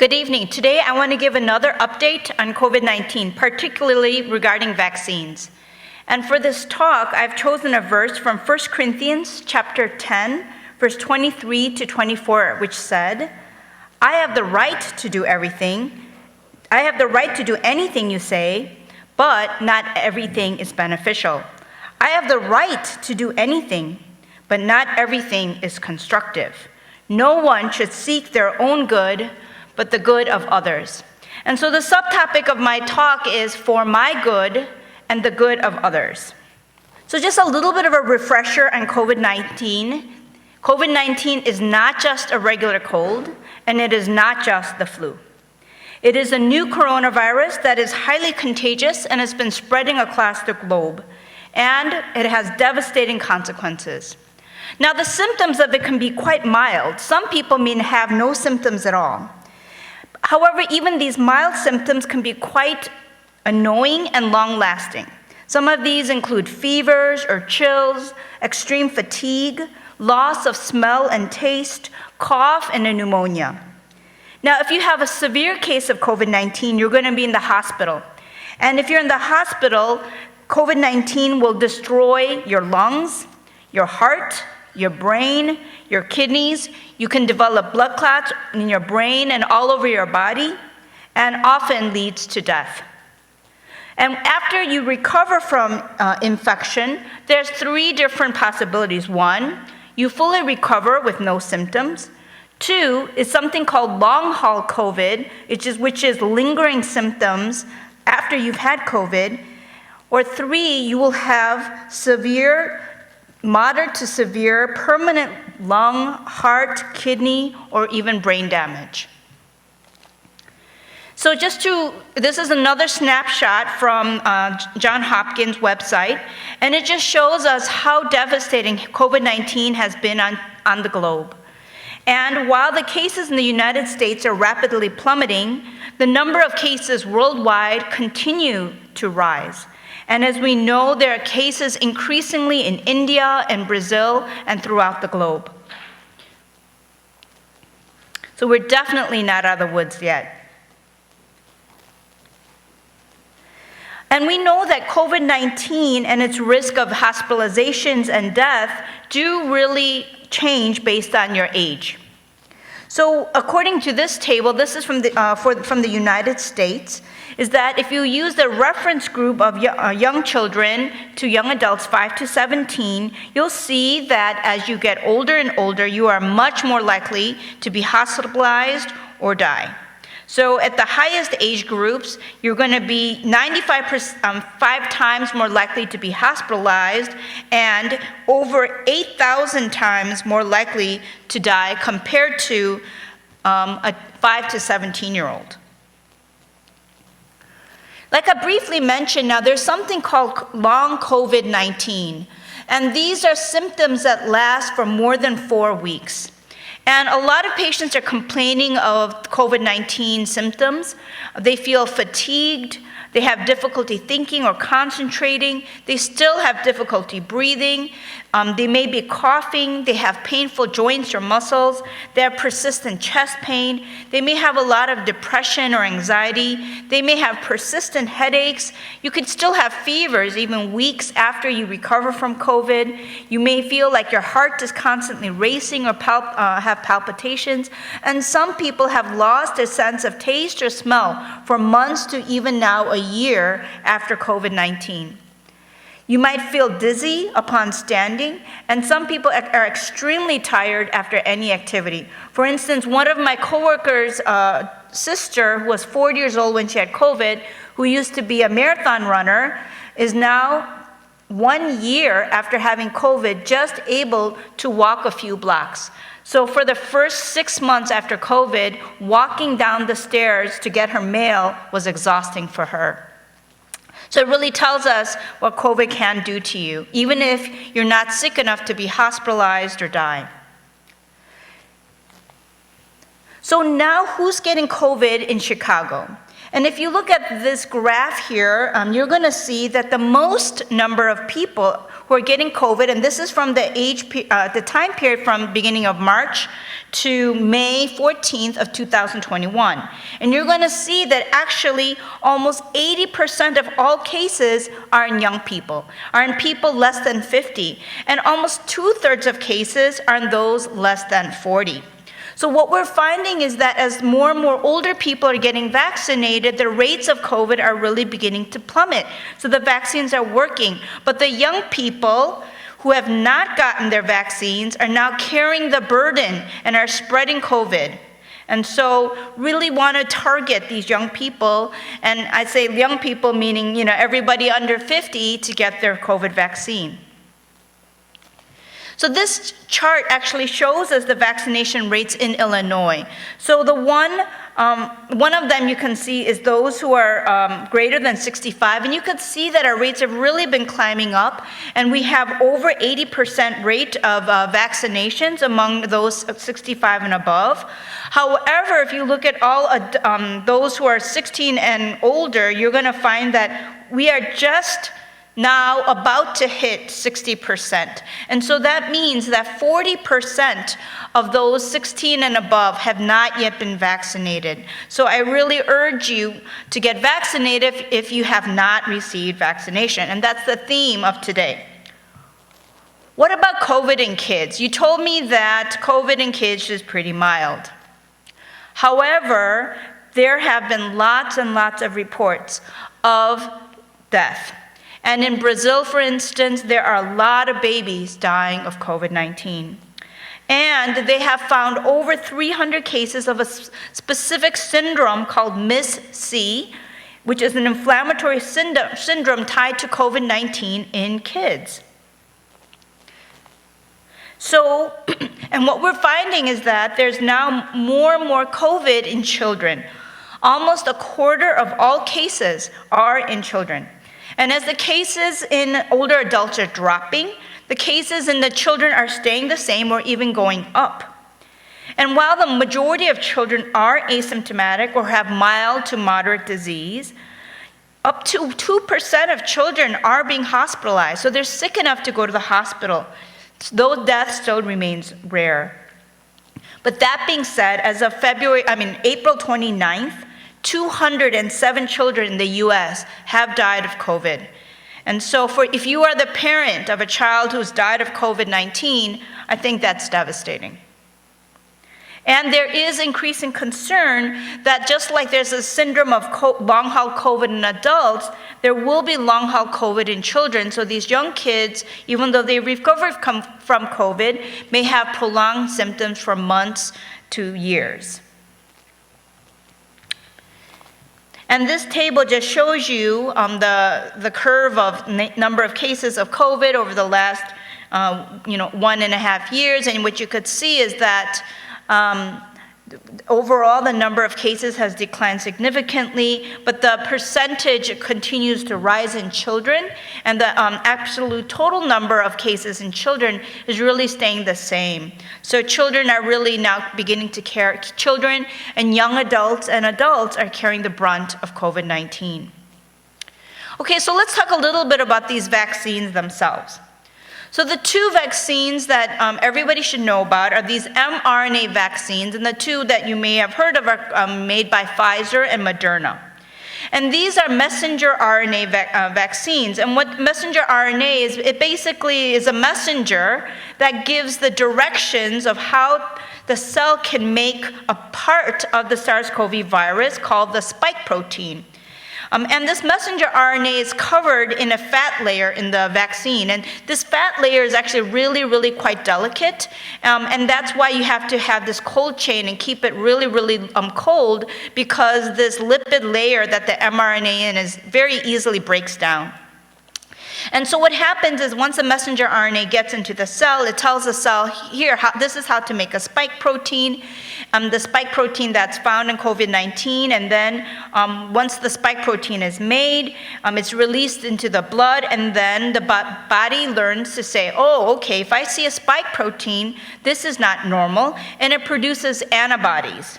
Good evening. Today I want to give another update on COVID-19, particularly regarding vaccines. And for this talk, I've chosen a verse from 1 Corinthians chapter 10, verse 23 to 24, which said, I have the right to do everything. I have the right to do anything you say, but not everything is beneficial. I have the right to do anything, but not everything is constructive. No one should seek their own good, but the good of others. And so the subtopic of my talk is for my good and the good of others. So just a little bit of a refresher on COVID-19. COVID-19 is not just a regular cold, and it is not just the flu. It is a new coronavirus that is highly contagious and has been spreading across the globe, and it has devastating consequences. Now, the symptoms of it can be quite mild. Some people may have no symptoms at all. However, even these mild symptoms can be quite annoying and long-lasting. Some of these include fevers or chills, extreme fatigue, loss of smell and taste, cough, and a pneumonia. Now, if you have a severe case of COVID-19, you're going to be in the hospital. And if you're in the hospital, COVID-19 will destroy your lungs, your heart, your brain, your kidneys. You can develop blood clots in your brain and all over your body, and often leads to death. And after you recover from infection, there's three different possibilities. One, you fully recover with no symptoms. Two is something called long-haul COVID, which is lingering symptoms after you've had COVID. Or three, you will have moderate to severe, permanent lung, heart, kidney, or even brain damage. So this is another snapshot from Johns Hopkins website, and it just shows us how devastating COVID-19 has been on the globe. And while the cases in the United States are rapidly plummeting, the number of cases worldwide continue to rise. And as we know, there are cases increasingly in India and Brazil and throughout the globe. So we're definitely not out of the woods yet. And we know that COVID-19 and its risk of hospitalizations and death do really change based on your age. So according to this table, this is from the United States, is that if you use the reference group of young children to young adults 5 to 17, you'll see that as you get older and older, you are much more likely to be hospitalized or die. So at the highest age groups, you're going to be 5 times more likely to be hospitalized and over 8,000 times more likely to die compared to a 5 to 17-year-old. Like I briefly mentioned, now there's something called long COVID-19, and these are symptoms that last for more than 4 weeks. And a lot of patients are complaining of COVID-19 symptoms. They feel fatigued, they have difficulty thinking or concentrating, they still have difficulty breathing, they may be coughing, they have painful joints or muscles, they have persistent chest pain, they may have a lot of depression or anxiety, they may have persistent headaches, you could still have fevers even weeks after you recover from COVID, you may feel like your heart is constantly racing or have palpitations, and some people have lost their sense of taste or smell for months to even now a year after COVID-19. You might feel dizzy upon standing, and some people are extremely tired after any activity. For instance, one of my coworkers' sister, who was 40 years old when she had COVID, who used to be a marathon runner, is now 1 year after having COVID just able to walk a few blocks. So for the first 6 months after COVID, walking down the stairs to get her mail was exhausting for her. So it really tells us what COVID can do to you, even if you're not sick enough to be hospitalized or die. So now who's getting COVID in Chicago? And if you look at this graph here, you're going to see that the most number of people who are getting COVID, and this is from the time period from beginning of March to May 14th of 2021. And you're going to see that actually almost 80% of all cases are in young people, are in people less than 50, and almost 2/3 of cases are in those less than 40. So what we're finding is that as more and more older people are getting vaccinated, the rates of COVID are really beginning to plummet. So the vaccines are working. But the young people who have not gotten their vaccines are now carrying the burden and are spreading COVID. And so really want to target these young people, and I say young people meaning, everybody under 50 to get their COVID vaccine. So this chart actually shows us the vaccination rates in Illinois. So the one of them you can see is those who are greater than 65, and you can see that our rates have really been climbing up, and we have over 80% rate of vaccinations among those 65 and above. However, if you look at all those who are 16 and older, you're going to find that we are just now about to hit 60%. And so that means that 40% of those 16 and above have not yet been vaccinated. So I really urge you to get vaccinated if you have not received vaccination. And that's the theme of today. What about COVID in kids? You told me that COVID in kids is pretty mild. However, there have been lots and lots of reports of death. And in Brazil, for instance, there are a lot of babies dying of COVID-19. And they have found over 300 cases of a specific syndrome called MIS-C, which is an inflammatory syndrome tied to COVID-19 in kids. So, and what we're finding is that there's now more and more COVID in children. Almost a quarter of all cases are in children. And as the cases in older adults are dropping, the cases in the children are staying the same or even going up. And while the majority of children are asymptomatic or have mild to moderate disease, up to 2% of children are being hospitalized. So they're sick enough to go to the hospital. Those deaths still remains rare. But that being said, as of April 29th, 207 children in the US have died of COVID. And so if you are the parent of a child who's died of COVID-19, I think that's devastating. And there is increasing concern that just like there's a syndrome of long-haul COVID in adults, there will be long-haul COVID in children. So these young kids, even though they recover from COVID, may have prolonged symptoms for months to years. And this table just shows you the curve of number of cases of COVID over the last 1.5 years. And what you could see is that overall the number of cases has declined significantly, but the percentage continues to rise in children, and the absolute total number of cases in children is really staying the same. So children are really now beginning to carry, children and young adults and adults are carrying the brunt of COVID-19. Okay, so let's talk a little bit about these vaccines themselves. So the two vaccines that everybody should know about are these mRNA vaccines, and the two that you may have heard of are made by Pfizer and Moderna. And these are messenger RNA vaccines. And what messenger RNA is, it basically is a messenger that gives the directions of how the cell can make a part of the SARS-CoV virus called the spike protein. And this messenger RNA is covered in a fat layer in the vaccine. And this fat layer is actually really, really quite delicate. And that's why you have to have this cold chain and keep it really, really cold, because this lipid layer that the mRNA in is very easily breaks down. And so what happens is once the messenger RNA gets into the cell, it tells the cell, here, this is how to make a spike protein, the spike protein that's found in COVID-19. And then once the spike protein is made, it's released into the blood, and then the body learns to say, oh, okay, if I see a spike protein, this is not normal, and it produces antibodies.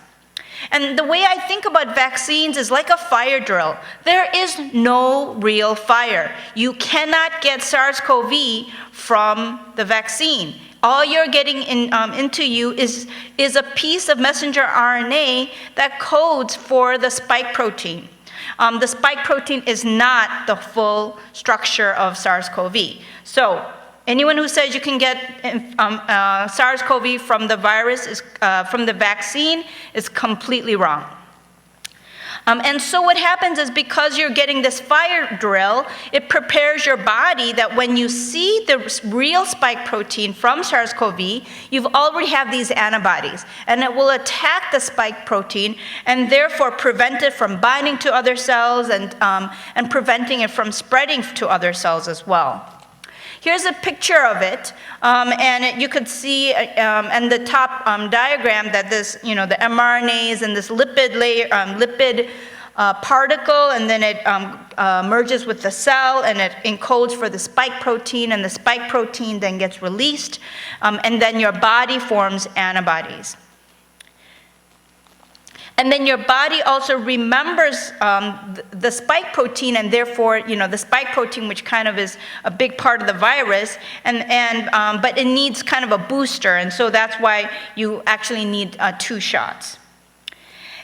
And the way I think about vaccines is like a fire drill. There is no real fire. You cannot get SARS-CoV from the vaccine. All you're getting into you is a piece of messenger RNA that codes for the spike protein. The spike protein is not the full structure of SARS-CoV. So anyone who says you can get SARS-CoV from the virus, from the vaccine, is completely wrong. And so what happens is, because you're getting this fire drill, it prepares your body that when you see the real spike protein from SARS-CoV, you've already have these antibodies, and it will attack the spike protein and therefore prevent it from binding to other cells and preventing it from spreading to other cells as well. Here's a picture of it, and you could see in the top diagram that this, the mRNAs and this lipid layer, lipid particle, and then it merges with the cell, and it encodes for the spike protein, and the spike protein then gets released, and then your body forms antibodies. And then your body also remembers the spike protein, and therefore, the spike protein, which kind of is a big part of the virus, but it needs kind of a booster, and so that's why you actually need 2 shots.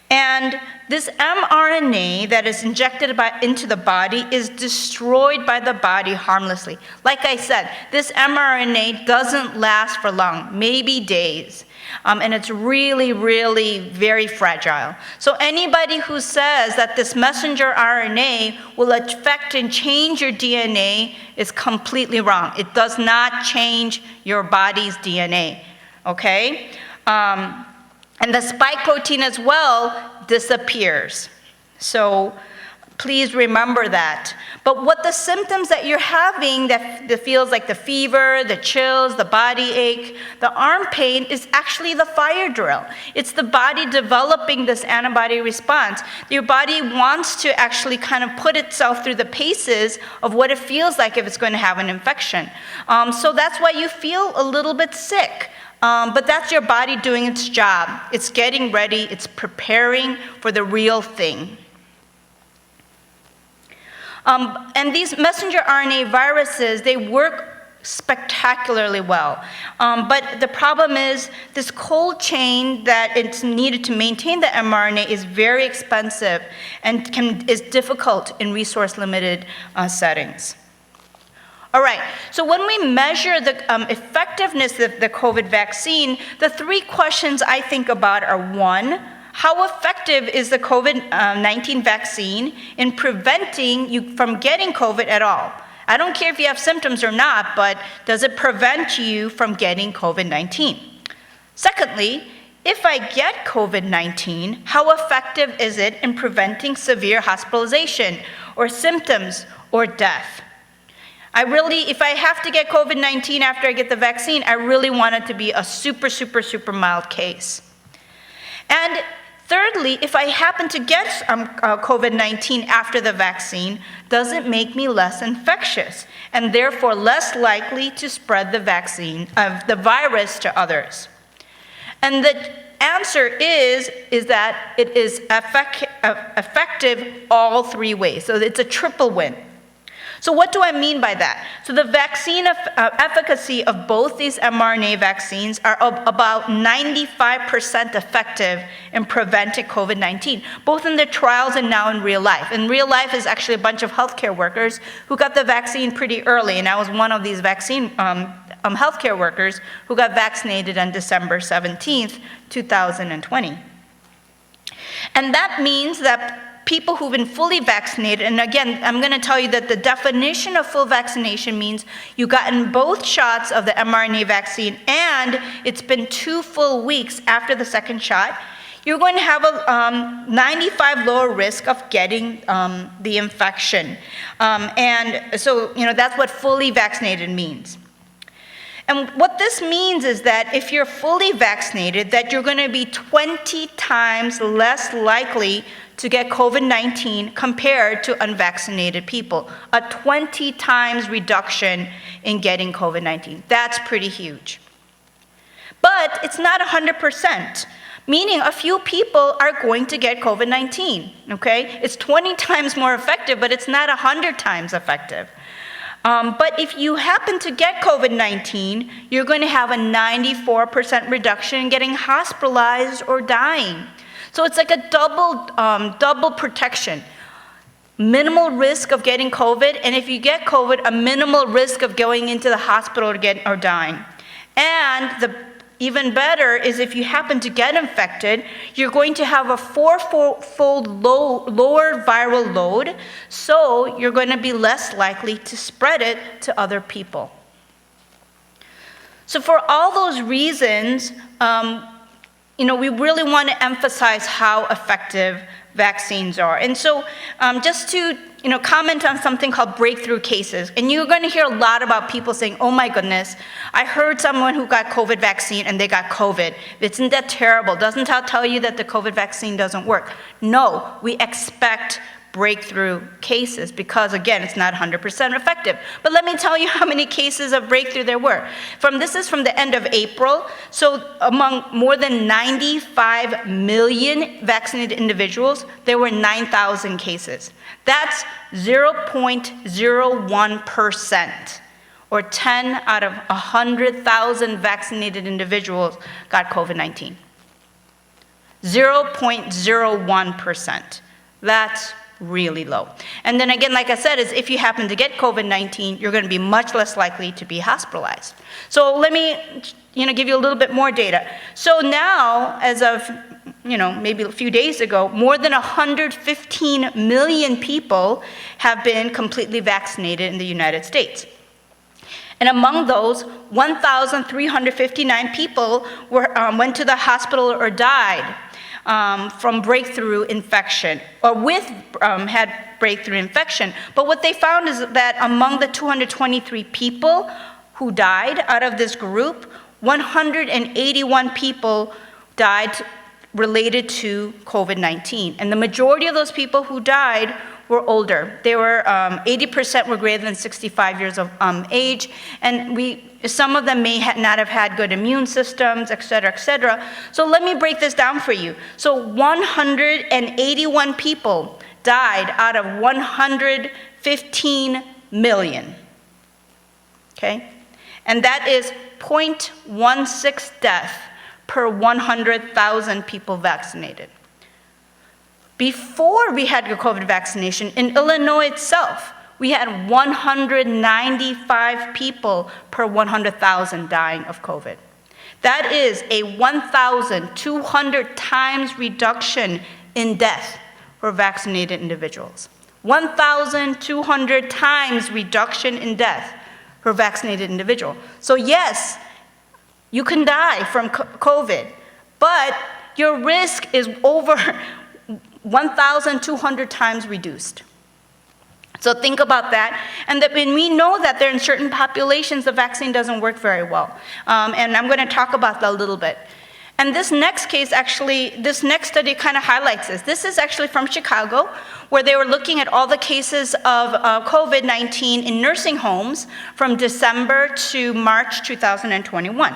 And this mRNA that is injected into the body is destroyed by the body harmlessly. Like I said, this mRNA doesn't last for long, maybe days. And it's really, really very fragile. So anybody who says that this messenger RNA will affect and change your DNA is completely wrong. It does not change your body's DNA, okay? And the spike protein as well disappears. So please remember that. But what the symptoms that you're having that feels like the fever, the chills, the body ache, the arm pain is actually the fire drill. It's the body developing this antibody response. Your body wants to actually kind of put itself through the paces of what it feels like if it's going to have an infection. So that's why you feel a little bit sick. But that's your body doing its job. It's getting ready. It's preparing for the real thing. And these messenger RNA viruses, they work spectacularly well. But the problem is this cold chain that it's needed to maintain the mRNA is very expensive and is difficult in resource-limited settings. All right, so when we measure the effectiveness of the COVID vaccine, the 3 questions I think about are: 1, how effective is the COVID-19 vaccine in preventing you from getting COVID at all? I don't care if you have symptoms or not, but does it prevent you from getting COVID-19? Secondly, if I get COVID-19, how effective is it in preventing severe hospitalization or symptoms or death? If I have to get COVID-19 after I get the vaccine, I really want it to be a super, super, super mild case. And thirdly, if I happen to get COVID-19 after the vaccine, does it make me less infectious and therefore less likely to spread the virus to others? And the answer is that it is effective all 3 ways. So it's a triple win. So what do I mean by that? So the vaccine efficacy of both these mRNA vaccines are about 95% effective in preventing COVID-19, both in the trials and now in real life. In real life is actually a bunch of healthcare workers who got the vaccine pretty early, and I was one of these vaccine healthcare workers who got vaccinated on December 17th, 2020. And that means that people who've been fully vaccinated, and again, I'm going to tell you that the definition of full vaccination means you've gotten both shots of the mRNA vaccine and it's been 2 full weeks after the second shot, you're going to have a 95 lower risk of getting the infection. And so, that's what fully vaccinated means. And what this means is that if you're fully vaccinated, that you're going to be 20 times less likely to get COVID-19 compared to unvaccinated people. A 20 times reduction in getting COVID-19. That's pretty huge. But it's not 100%, meaning a few people are going to get COVID-19, okay? It's 20 times more effective, but it's not 100 times effective. But if you happen to get COVID-19, you're going to have a 94% reduction in getting hospitalized or dying. So it's like a double protection. Minimal risk of getting COVID, and if you get COVID, a minimal risk of going into the hospital or dying. And the even better is if you happen to get infected, you're going to have a four-fold lower viral load, so you're going to be less likely to spread it to other people. So for all those reasons, we really want to emphasize how effective vaccines are. And so just to comment on something called breakthrough cases. And you're going to hear a lot about people saying, oh my goodness, I heard someone who got COVID vaccine and they got COVID. Isn't that terrible? Doesn't that tell you that the COVID vaccine doesn't work? No, we expect breakthrough cases because, again, it's not 100% effective. But let me tell you how many cases of breakthrough there were. This is from the end of April. So among more than 95 million vaccinated individuals, there were 9,000 cases. That's 0.01%, or 10 out of 100,000 vaccinated individuals got COVID-19. 0.01%. That's really low. And then again, like I said, is if you happen to get COVID-19, you're going to be much less likely to be hospitalized. So let me give you a little bit more data. So now, as of maybe a few days ago, more than 115 million people have been completely vaccinated in the United States. And among those, 1,359 people went to the hospital or died from breakthrough infection, or had breakthrough infection. But what they found is that among the 223 people who died out of this group, 181 people died related to COVID-19. And the majority of those people who died were older. They were 80% were greater than 65 years of age, and some of them may not have had good immune systems, et cetera, et cetera. So let me break this down for you. So 181 people died out of 115 million, okay? And that is 0.16 death per 100,000 people vaccinated. Before we had the COVID vaccination, in Illinois itself, we had 195 people per 100,000 dying of COVID. That is a 1,200 times reduction in death for vaccinated individuals. 1,200 times reduction in death for vaccinated individual. So yes, you can die from COVID, but your risk is over 1,200 times reduced. So think about that. And we know that there in certain populations, the vaccine doesn't work very well. And I'm going to talk about that a little bit. And this next case, this next study kind of highlights this. This is actually from Chicago, where they were looking at all the cases of COVID-19 in nursing homes from December to March 2021.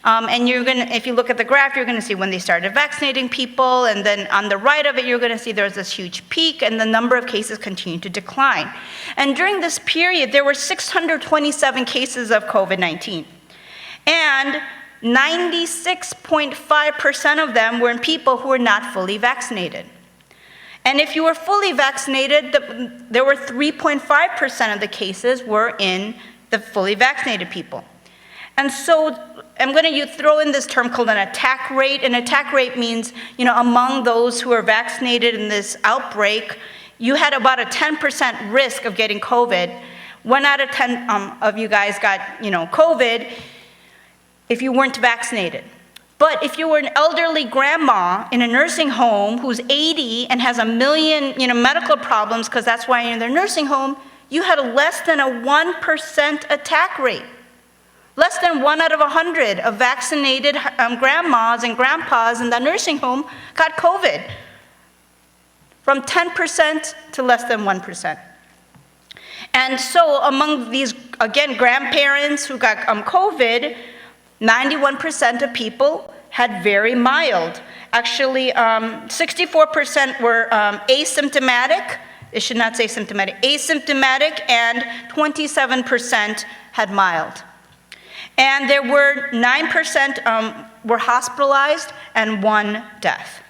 And if you look at the graph, you're going to see when they started vaccinating people, and then on the right of it, you're going to see there's this huge peak, and the number of cases continued to decline. And during this period, there were 627 cases of COVID-19. And 96.5% of them were in people who were not fully vaccinated. And if you were fully vaccinated, there were 3.5% of the cases were in the fully vaccinated people. And so I'm going to throw in this term called an attack rate. An attack rate means, among those who are vaccinated in this outbreak, you had about a 10% risk of getting COVID. 1 out of 10 of you guys got, COVID if you weren't vaccinated. But if you were an elderly grandma in a nursing home who's 80 and has a million, medical problems because that's why you're in their nursing home, you had less than a 1% attack rate. Less than 1 out of 100 of vaccinated grandmas and grandpas in the nursing home got COVID. From 10% to less than 1%. And so among these, again, grandparents who got COVID, 91% of people had very mild. Actually, 64% were asymptomatic. It should not say symptomatic. Asymptomatic, and 27% had mild. And there were 9% were hospitalized and 1 death.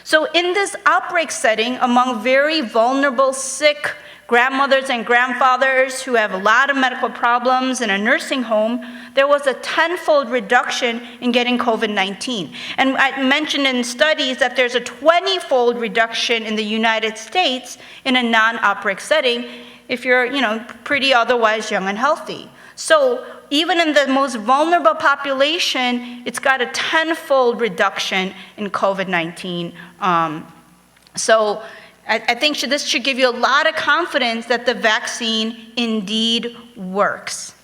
So in this outbreak setting, among very vulnerable, sick grandmothers and grandfathers who have a lot of medical problems in a nursing home, there was a 10-fold reduction in getting COVID-19. And I mentioned in studies that there's a 20-fold reduction in the United States in a non-outbreak setting if you're, pretty otherwise young and healthy. So even in the most vulnerable population, it's got a 10-fold reduction in COVID-19. So I think this should give you a lot of confidence that the vaccine indeed works.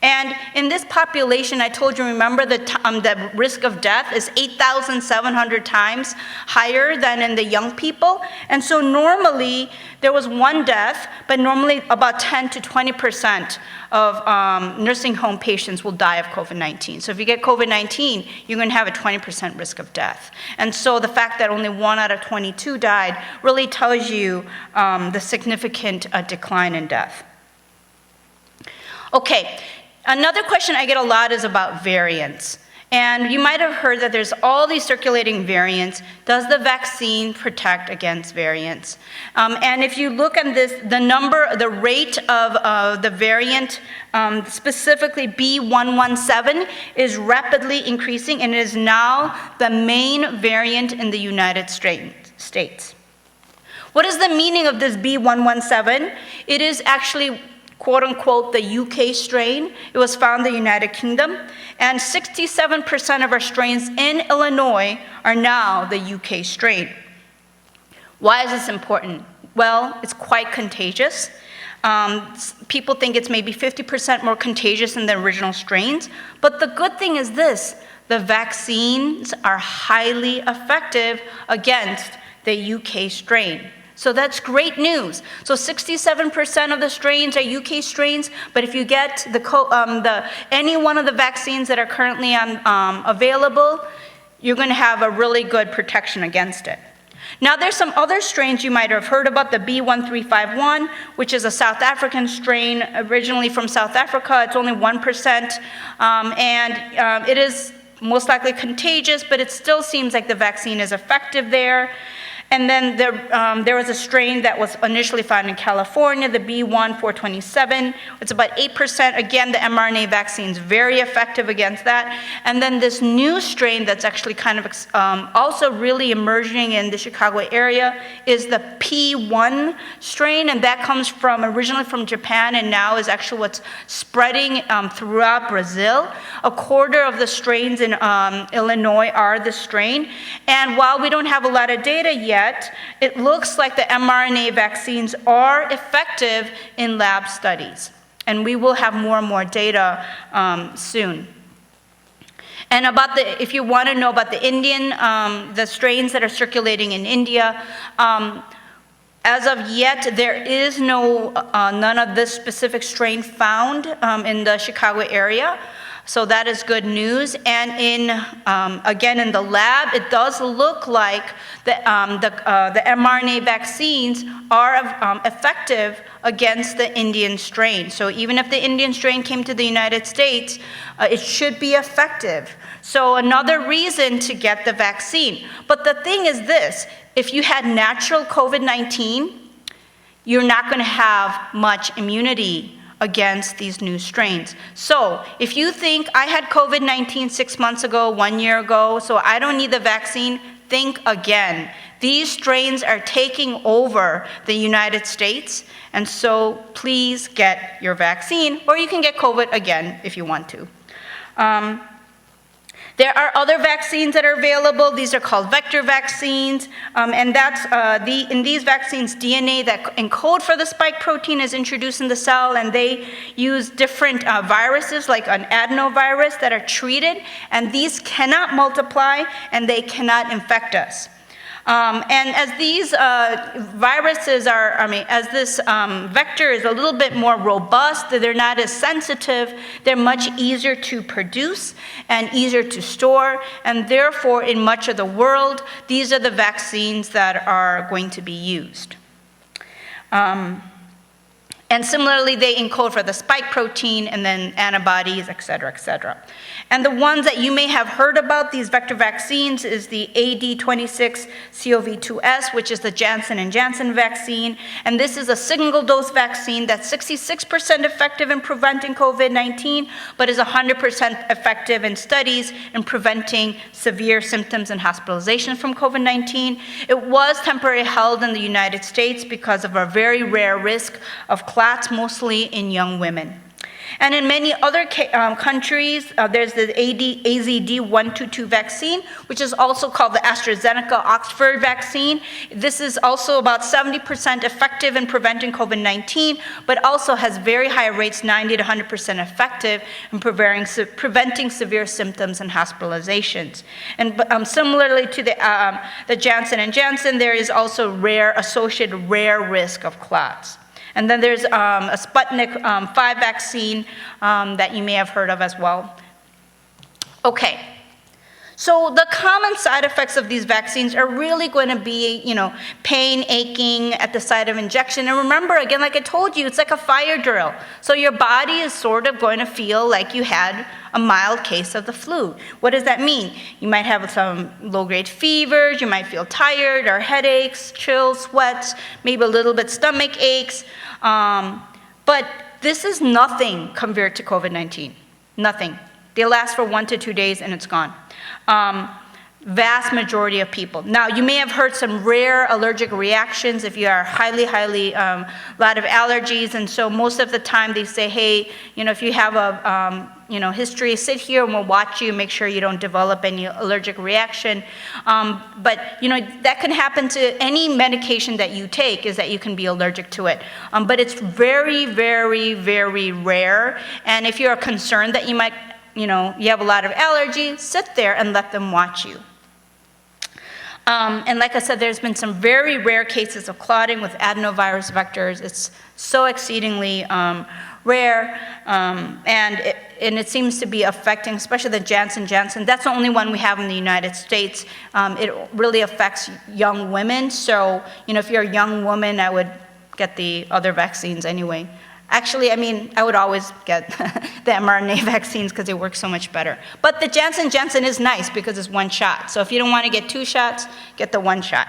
And in this population, I told you, remember, the risk of death is 8,700 times higher than in the young people. And so normally, there was 1 death, but normally about 10 to 20% of nursing home patients will die of COVID-19. So if you get COVID-19, you're going to have a 20% risk of death. And so the fact that only 1 out of 22 died really tells you the significant decline in death. Okay. Another question I get a lot is about variants. And you might have heard that there's all these circulating variants. Does the vaccine protect against variants? And if you look at this, the rate of the variant, specifically B117, is rapidly increasing and is now the main variant in the United States. What is the meaning of this B117? It is actually, quote unquote, the UK strain. It was found in the United Kingdom, and 67% of our strains in Illinois are now the UK strain. Why is this important? Well, it's quite contagious. People think it's maybe 50% more contagious than the original strains, but the good thing is this: the vaccines are highly effective against the UK strain. So that's great news. So 67% of the strains are UK strains, but if you get any one of the vaccines that are currently available, you're going to have a really good protection against it. Now, there's some other strains you might have heard about, the B1351, which is a South African strain, originally from South Africa. It's only 1%, and it is most likely contagious, but it still seems like the vaccine is effective there. And then there was a strain that was initially found in California, the B1427. It's about 8%. Again, the mRNA vaccine is very effective against that. And then this new strain that's actually kind of also really emerging in the Chicago area is the P1 strain, and that comes originally from Japan and now is actually what's spreading throughout Brazil. A quarter of the strains in Illinois are the strain. And while we don't have a lot of data yet, it looks like the mRNA vaccines are effective in lab studies. And we will have more and more data soon. And if you want to know about the strains that are circulating in India, as of yet, there is none of this specific strain found in the Chicago area. So that is good news. And again, in the lab, it does look like the mRNA vaccines are effective against the Indian strain. So even if the Indian strain came to the United States, it should be effective. So another reason to get the vaccine. But the thing is this: if you had natural COVID-19, you're not going to have much immunity against these new strains. So if you think I had COVID-19 6 months ago, 1 year ago, so I don't need the vaccine, think again. These strains are taking over the United States, and so please get your vaccine, or you can get COVID again if you want to. There are other vaccines that are available. These are called vector vaccines, and that's in these vaccines, DNA that encode for the spike protein is introduced in the cell, and they use different viruses like an adenovirus that are treated, and these cannot multiply and they cannot infect us. And as these viruses as this vector is a little bit more robust, they're not as sensitive, they're much easier to produce and easier to store, and therefore in much of the world, these are the vaccines that are going to be used. And similarly, they encode for the spike protein and then antibodies, et cetera, et cetera. And the ones that you may have heard about, these vector vaccines, is the AD26-CoV2S, which is the Janssen & Janssen vaccine. And this is a single-dose vaccine that's 66% effective in preventing COVID-19, but is 100% effective in studies in preventing severe symptoms and hospitalization from COVID-19. It was temporarily held in the United States because of a very rare risk of clots, mostly in young women. And in many other countries, there's the AZD122 vaccine, which is also called the AstraZeneca Oxford vaccine. This is also about 70% effective in preventing COVID-19, but also has very high rates, 90 to 100% effective in preventing severe symptoms and hospitalizations. And similarly to the Janssen & Janssen, there is also associated rare risk of clots. And then there's a Sputnik 5 vaccine that you may have heard of as well. Okay, so the common side effects of these vaccines are really going to be, pain, aching at the site of injection. And remember, again, like I told you, it's like a fire drill. So your body is sort of going to feel like you had a mild case of the flu. What does that mean? You might have some low-grade fevers, you might feel tired or headaches, chills, sweats, maybe a little bit stomach aches. But this is nothing compared to COVID-19. Nothing. They last for 1 to 2 days and it's gone. Vast majority of people. Now, you may have heard some rare allergic reactions if you are lot of allergies, and so most of the time they say, hey, if you have a history, sit here and we'll watch you, make sure you don't develop any allergic reaction. But that can happen to any medication that you take, is that you can be allergic to it. But it's very, very, very rare, and if you're concerned that you might you have a lot of allergy, sit there and let them watch you. And like I said, there's been some very rare cases of clotting with adenovirus vectors. It's so exceedingly rare, and it seems to be affecting, especially the Janssen. That's the only one we have in the United States. It really affects young women. So, if you're a young woman, I would get the other vaccines anyway. Actually, I would always get the mRNA vaccines because they work so much better. But the Janssen is nice because it's one shot. So if you don't want to get 2 shots, get the 1 shot.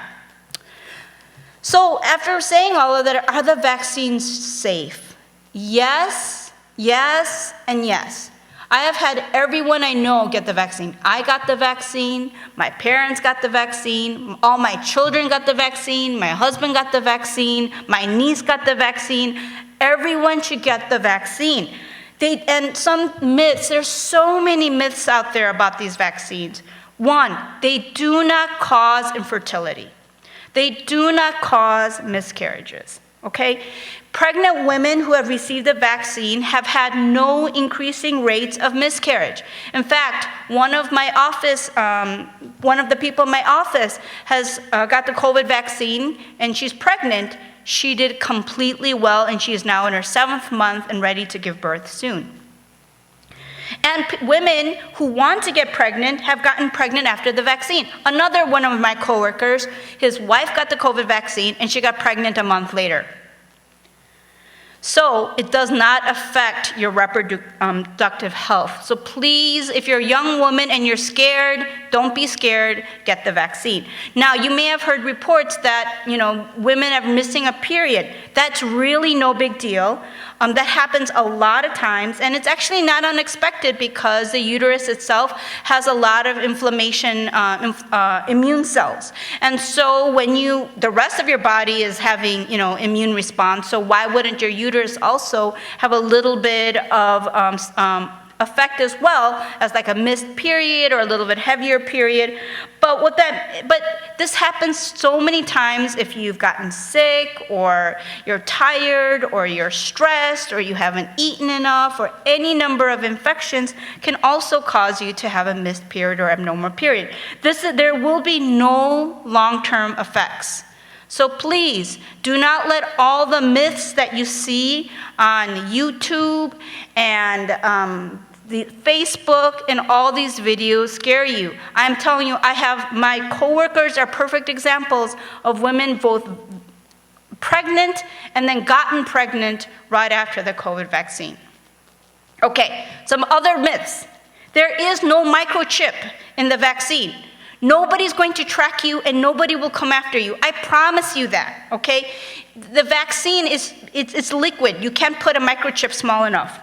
So after saying all of that, are the vaccines safe? Yes, yes, and yes. I have had everyone I know get the vaccine. I got the vaccine, my parents got the vaccine, all my children got the vaccine, my husband got the vaccine, my niece got the vaccine. Everyone should get the vaccine. And some myths, there's so many myths out there about these vaccines. 1, they do not cause infertility. They do not cause miscarriages, okay? Pregnant women who have received the vaccine have had no increasing rates of miscarriage. In fact, one of the people in my office has got the COVID vaccine and she's pregnant. She did completely well, and she is now in her 7th month and ready to give birth soon. And women who want to get pregnant have gotten pregnant after the vaccine. Another one of my coworkers, his wife got the COVID vaccine, and she got pregnant a month later. So it does not affect your reproductive health. So please, if you're a young woman and you're scared, don't be scared, get the vaccine. Now, you may have heard reports that, women are missing a period. That's really no big deal. That happens a lot of times, and it's actually not unexpected because the uterus itself has a lot of inflammation, immune cells. And so when the rest of your body is having, immune response, so why wouldn't your uterus also have a little bit of effect as well as like a missed period or a little bit heavier period. But this happens so many times if you've gotten sick or you're tired or you're stressed or you haven't eaten enough, or any number of infections can also cause you to have a missed period or abnormal period. There will be no long-term effects. So please, do not let all the myths that you see on YouTube and the Facebook and all these videos scare you. I'm telling you, my coworkers are perfect examples of women both pregnant and then gotten pregnant right after the COVID vaccine. Okay, some other myths. There is no microchip in the vaccine. Nobody's going to track you and nobody will come after you. I promise you that, okay? The vaccine it's liquid. You can't put a microchip small enough.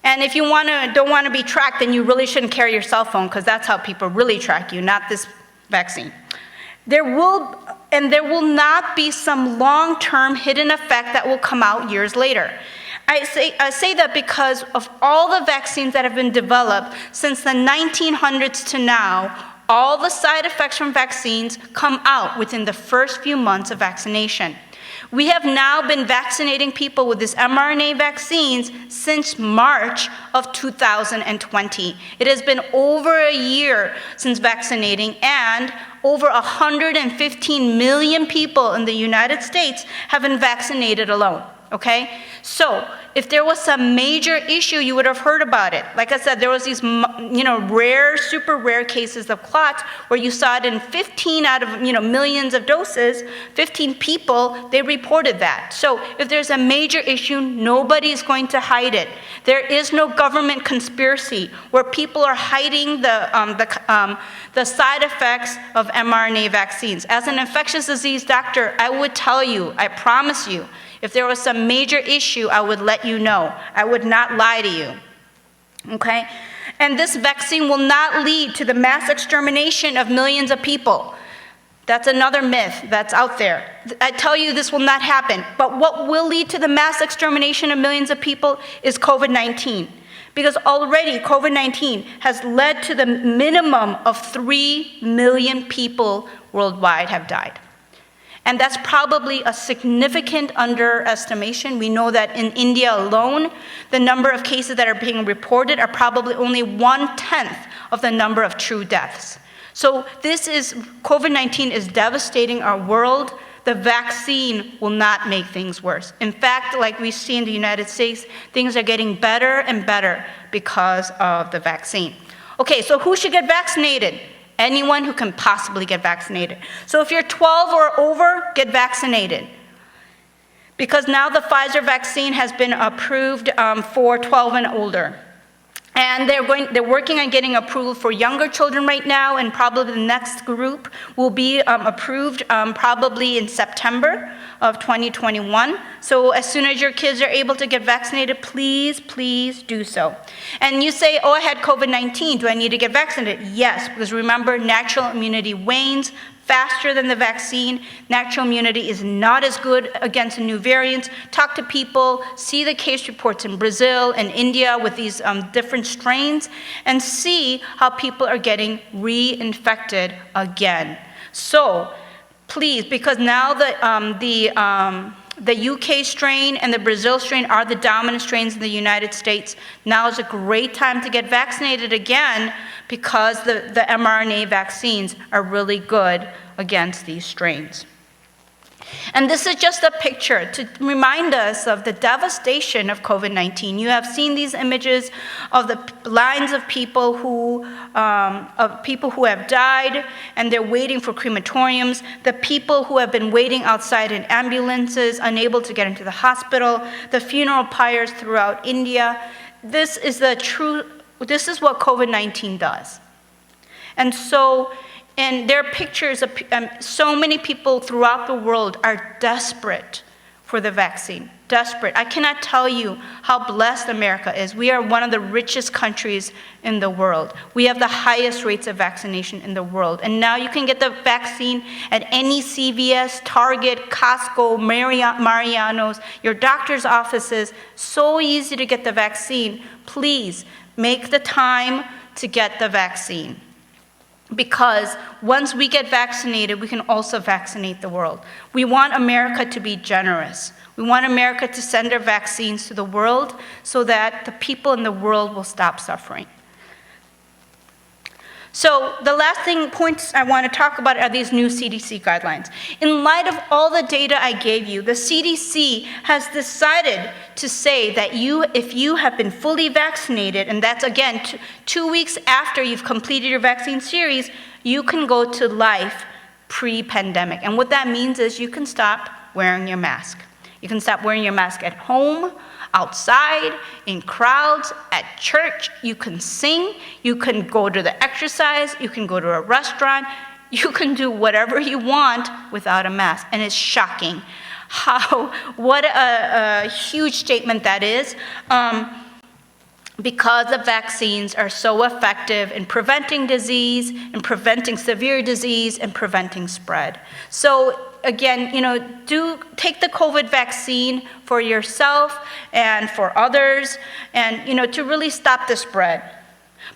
And if you don't want to be tracked, then you really shouldn't carry your cell phone, because that's how people really track you, not this vaccine. There will not be some long-term hidden effect that will come out years later. I say that because of all the vaccines that have been developed since the 1900s to now. All the side effects from vaccines come out within the first few months of vaccination. We have now been vaccinating people with these mRNA vaccines since March of 2020. It has been over a year since vaccinating, and over 115 million people in the United States have been vaccinated alone. Okay? So, if there was some major issue, you would have heard about it. Like I said, there was these, rare, super rare cases of clots where you saw it in 15 out of, millions of doses, 15 people, they reported that. So, if there's a major issue, nobody is going to hide it. There is no government conspiracy where people are hiding the side effects of mRNA vaccines. As an infectious disease doctor, I would tell you, I promise you, if there was some major issue, I would let you know. I would not lie to you, okay? And this vaccine will not lead to the mass extermination of millions of people. That's another myth that's out there. I tell you this will not happen. But what will lead to the mass extermination of millions of people is COVID-19. Because already COVID-19 has led to the minimum of 3 million people worldwide have died. And that's probably a significant underestimation. We know that in India alone, the number of cases that are being reported are probably only 1/10 of the number of true deaths. So COVID-19 is devastating our world. The vaccine will not make things worse. In fact, like we see in the United States, things are getting better and better because of the vaccine. Okay, so who should get vaccinated? Anyone who can possibly get vaccinated. So if you're 12 or over, get vaccinated. Because now the Pfizer vaccine has been approved for 12 and older. And they're working on getting approval for younger children right now, and probably the next group will be approved probably in September of 2021. So as soon as your kids are able to get vaccinated, please, please do so. And you say, oh, I had COVID-19, do I need to get vaccinated? Yes, because remember, natural immunity wanes faster than the vaccine. Natural immunity is not as good against the new variants. Talk to people, see the case reports in Brazil and India with these different strains, and see how people are getting reinfected again. So please, because now the UK strain and the Brazil strain are the dominant strains in the United States, now is a great time to get vaccinated again, because the mRNA vaccines are really good against these strains. And this is just a picture to remind us of the devastation of COVID-19. You have seen these images of the lines of people who have died and they're waiting for crematoriums, the people who have been waiting outside in ambulances, unable to get into the hospital, the funeral pyres throughout India. This is what COVID-19 does. And there are pictures of so many people throughout the world are desperate for the vaccine, desperate. I cannot tell you how blessed America is. We are one of the richest countries in the world. We have the highest rates of vaccination in the world. And now you can get the vaccine at any CVS, Target, Costco, Mariano's, your doctor's offices. So easy to get the vaccine. Please, Make the time to get the vaccine. Because once we get vaccinated, we can also vaccinate the world. We want America to be generous. We want America to send their vaccines to the world so that the people in the world will stop suffering. So the last points I want to talk about are these new CDC guidelines. In light of all the data I gave you, the CDC has decided to say that if you have been fully vaccinated, and that's again 2 weeks after you've completed your vaccine series, you can go to life pre-pandemic. And what that means is you can stop wearing your mask. You can stop wearing your mask at home, outside, in crowds, at church. You can sing, you can go to the exercise, you can go to a restaurant, you can do whatever you want without a mask. And it's shocking what a huge statement that is. Because the vaccines are so effective in preventing disease, in preventing severe disease, and preventing spread. So again, do take the COVID vaccine for yourself and for others, and to really stop the spread.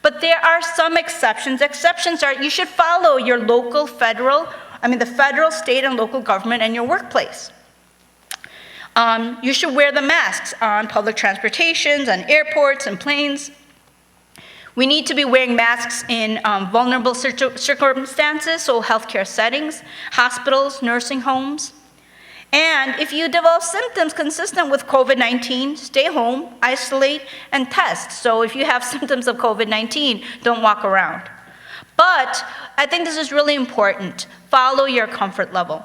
But there are some exceptions. Exceptions are you should follow your local, the federal, state, and local government and your workplace. You should wear the masks on public transportations, on airports and planes. We need to be wearing masks in vulnerable circumstances, so healthcare settings, hospitals, nursing homes. And if you develop symptoms consistent with COVID-19, stay home, isolate, and test. So if you have symptoms of COVID-19, don't walk around. But I think this is really important. Follow your comfort level.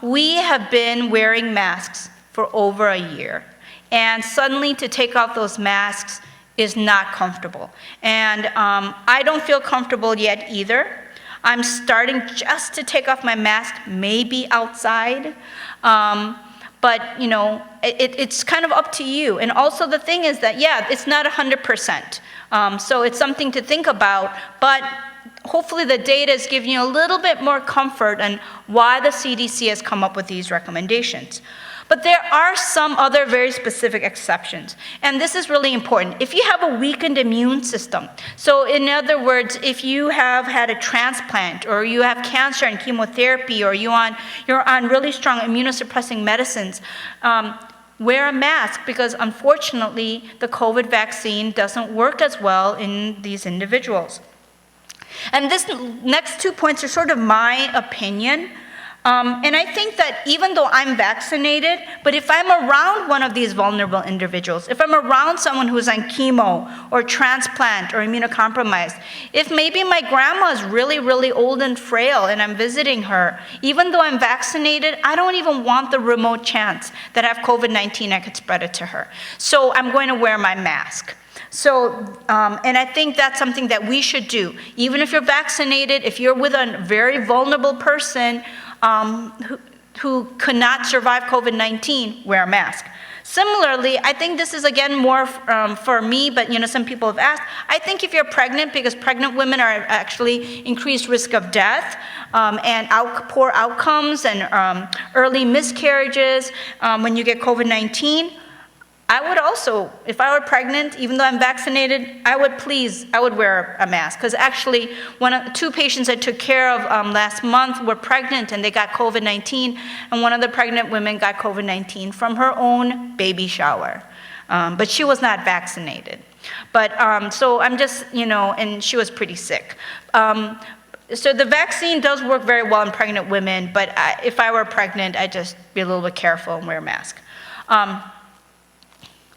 We have been wearing masks for over a year. And suddenly to take off those masks is not comfortable. And I don't feel comfortable yet either. I'm starting just to take off my mask, maybe outside. But it's kind of up to you. And also the thing is that, it's not 100%. So it's something to think about, but hopefully the data is giving you a little bit more comfort on why the CDC has come up with these recommendations. But there are some other very specific exceptions, and this is really important. If you have a weakened immune system, so in other words, if you have had a transplant, or you have cancer and chemotherapy, or you're on really strong immunosuppressing medicines, wear a mask, because unfortunately the COVID vaccine doesn't work as well in these individuals. And this next 2 points are sort of my opinion. And I think that even though I'm vaccinated, but if I'm around one of these vulnerable individuals, if I'm around someone who's on chemo or transplant or immunocompromised, if maybe my grandma is really, really old and frail and I'm visiting her, even though I'm vaccinated, I don't even want the remote chance that I have COVID-19, I could spread it to her. So I'm going to wear my mask. So, and I think that's something that we should do. Even if you're vaccinated, if you're with a very vulnerable person who could not survive COVID-19, wear a mask. Similarly, I think this is again more for me, but some people have asked. I think if you're pregnant, because pregnant women are actually increased risk of death and poor outcomes and early miscarriages when you get COVID-19. I would also, if I were pregnant, even though I'm vaccinated, I would wear a mask. Because actually, two patients I took care of last month were pregnant and they got COVID-19, and one of the pregnant women got COVID-19 from her own baby shower. But she was not vaccinated. But so I'm just, and she was pretty sick. So the vaccine does work very well in pregnant women, but if I were pregnant, I'd just be a little bit careful and wear a mask.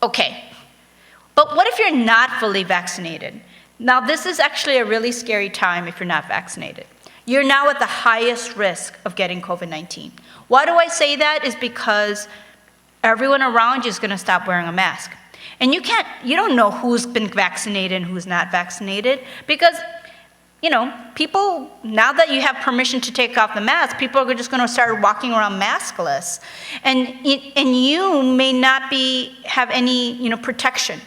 Okay, but what if you're not fully vaccinated? Now, this is actually a really scary time if you're not vaccinated. You're now at the highest risk of getting COVID-19. Why do I say that? Is because everyone around you is going to stop wearing a mask. And you don't know who's been vaccinated and who's not vaccinated, because people, now that you have permission to take off the mask, people are just going to start walking around maskless. And you may not have any, protection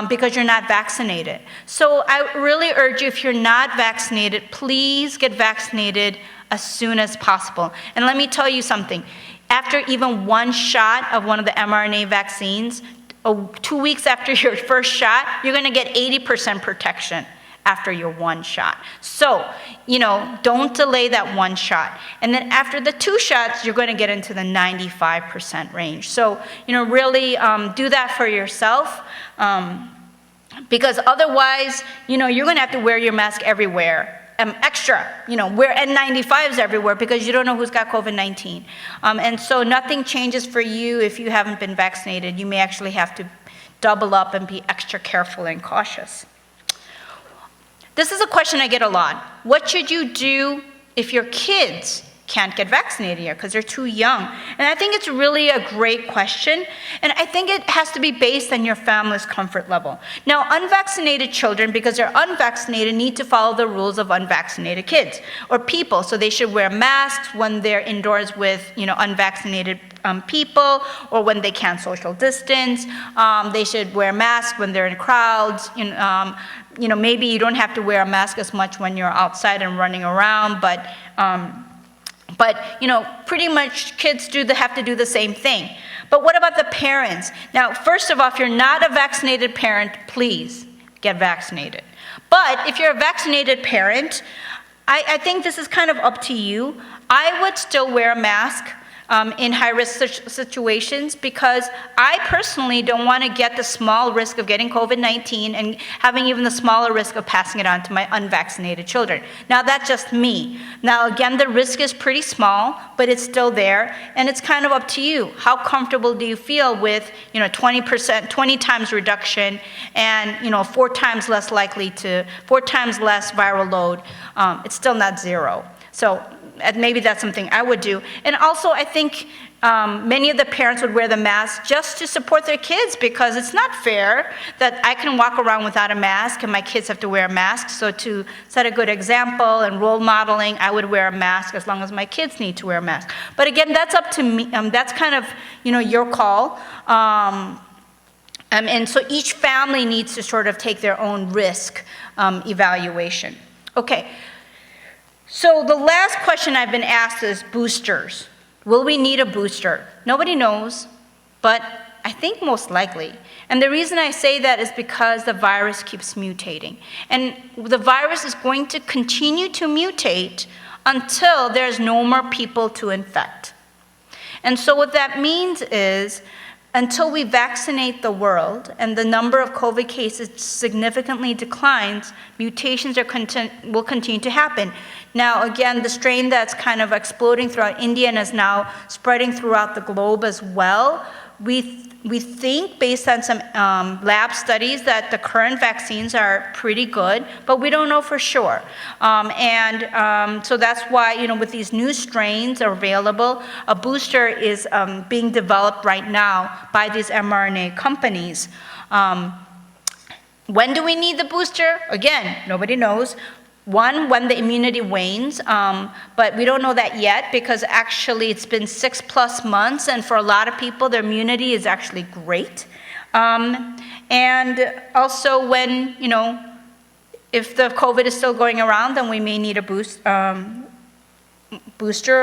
because you're not vaccinated. So I really urge you, if you're not vaccinated, please get vaccinated as soon as possible. And let me tell you something. After even one shot of one of the mRNA vaccines, 2 weeks after your first shot, you're going to get 80% protection after your one shot. So, don't delay that one shot. And then after the 2 shots, you're going to get into the 95% range. So, really do that for yourself. Because otherwise, you're going to have to wear your mask everywhere. Extra, wear N95s everywhere because you don't know who's got COVID-19. And so nothing changes for you if you haven't been vaccinated. You may actually have to double up and be extra careful and cautious. This is a question I get a lot. What should you do if your kids can't get vaccinated yet because they're too young? And I think it's really a great question, and I think it has to be based on your family's comfort level. Now, unvaccinated children, because they're unvaccinated, need to follow the rules of unvaccinated kids or people. So they should wear masks when they're indoors with unvaccinated people, or when they can't social distance. They should wear masks when they're in crowds. Maybe you don't have to wear a mask as much when you're outside and running around, but pretty much kids have to do the same thing. But what about the parents? Now, first of all, if you're not a vaccinated parent, please get vaccinated. But if you're a vaccinated parent, I think this is kind of up to you. I would still wear a mask in high-risk situations, because I personally don't want to get the small risk of getting COVID-19 and having even the smaller risk of passing it on to my unvaccinated children. Now, that's just me. Now, again, the risk is pretty small, but it's still there, and it's kind of up to you. How comfortable do you feel with 20%, 20 times reduction, and 4 times less viral load? It's still not zero. So maybe that's something I would do. And also, I think many of the parents would wear the mask just to support their kids, because it's not fair that I can walk around without a mask and my kids have to wear a mask. So to set a good example and role modeling, I would wear a mask as long as my kids need to wear a mask. But again, that's up to me. That's kind of your call. And so each family needs to sort of take their own risk evaluation. Okay. So the last question I've been asked is boosters. Will we need a booster? Nobody knows, but I think most likely. And the reason I say that is because the virus keeps mutating. And the virus is going to continue to mutate until there's no more people to infect. And so what that means is, until we vaccinate the world and the number of COVID cases significantly declines, mutations will continue to happen. Now, again, the strain that's kind of exploding throughout India and is now spreading throughout the globe as well, we think, based on some lab studies, that the current vaccines are pretty good, but we don't know for sure. So that's why, with these new strains are available, a booster is being developed right now by these mRNA companies. When do we need the booster? Again, nobody knows. One, when the immunity wanes, but we don't know that yet, because actually it's been 6+ months, and for a lot of people, their immunity is actually great. And also when, if the COVID is still going around, then we may need a booster,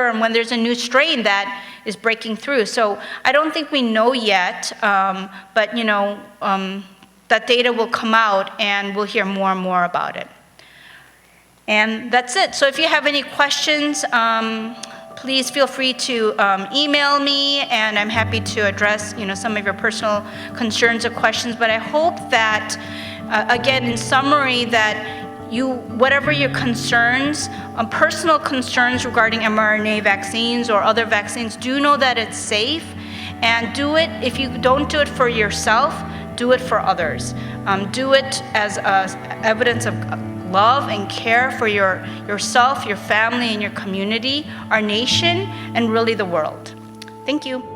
and when there's a new strain that is breaking through. So I don't think we know yet, but that data will come out and we'll hear more and more about it. And that's it. So if you have any questions, please feel free to email me, and I'm happy to address some of your personal concerns or questions. But I hope that, again, in summary, that whatever your concerns, personal concerns regarding mRNA vaccines or other vaccines, do know that it's safe, and do it. If you don't do it for yourself, do it for others. Do it as evidence of love and care for yourself, your family, and your community, our nation, and really the world. Thank you.